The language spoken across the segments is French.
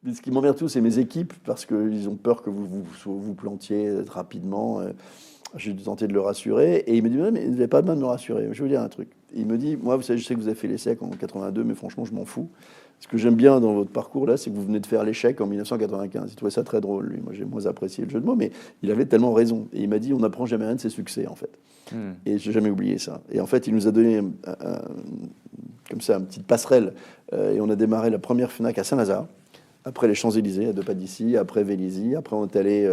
Mais ce qui m'emmerde tout, c'est mes équipes, parce qu'ils ont peur que vous plantiez rapidement. J'ai tenté de le rassurer, et il me dit, ouais, mais vous n'avez pas besoin de me rassurer. Je vais vous dire un truc. Il me dit, moi, vous savez, je sais que vous avez fait l'ESSEC en 82, mais franchement, je m'en fous. Ce que j'aime bien dans votre parcours là, c'est que vous venez de faire l'échec en 1995. Il trouvait ça très drôle, lui. Moi, j'ai moins apprécié le jeu de mots, mais il avait tellement raison. Et il m'a dit, on n'apprend jamais rien de ses succès, en fait. Et j'ai jamais oublié ça. Et en fait, il nous a donné comme ça, une petite passerelle. Et on a démarré la première FNAC à Saint-Lazare. Après les Champs-Élysées, à deux pas d'ici. Après Vélizy. Après, on est allé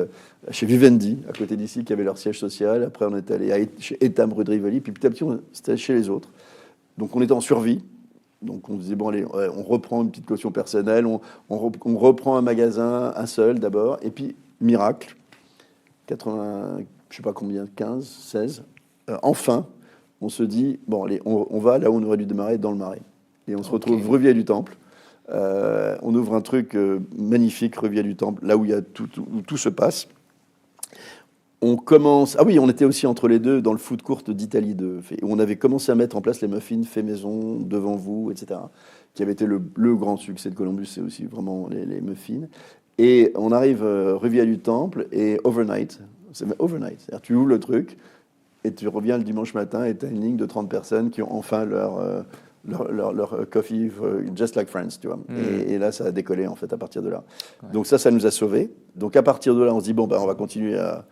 chez Vivendi, à côté d'ici, qui avait leur siège social. Après, on est allé chez Etam, rue de Rivoli. Puis petit à petit, c'était chez les autres. Donc, on était en survie. Donc, on disait, bon, allez, on reprend une petite caution personnelle. On reprend un magasin, un seul d'abord. Et puis, miracle, 80, je sais pas combien, 15, 16. Enfin, on se dit, bon, allez, on va là où on aurait dû démarrer, dans le Marais. Et on se retrouve rue Vielle-du-Temple. On ouvre un truc magnifique, rue Vielle-du-Temple, là où il y a où tout se passe. On commence... Ah oui, on était aussi entre les deux dans le food court d'Italie 2. Où on avait commencé à mettre en place les muffins faits maison, devant vous, etc. Qui avait été le grand succès de Columbus, c'est aussi vraiment les muffins. Et on arrive rue Vielle-du-Temple et overnight, overnight, c'est-à-dire tu ouvres le truc et tu reviens le dimanche matin et tu as une ligne de 30 personnes qui ont enfin leur coffee just like friends, tu vois. Et là, ça a décollé, en fait, à partir de là. Ouais. Donc ça nous a sauvés. Donc à partir de là, on se dit, bon, ben, on va continuer à...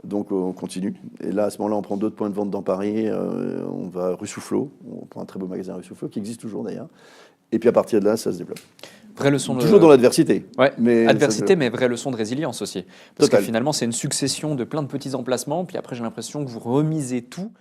Donc on continue. Et là, à ce moment-là, on prend d'autres points de vente dans Paris. On va rue Soufflot. On prend un très beau magasin rue Soufflot, qui existe toujours d'ailleurs. Et puis à partir de là, ça se développe. Vraie leçon toujours dans l'adversité. Ouais, adversité, mais vraie leçon de résilience aussi. Parce Total. que finalement, c'est une succession de plein de petits emplacements. Puis après, j'ai l'impression que vous remisez tout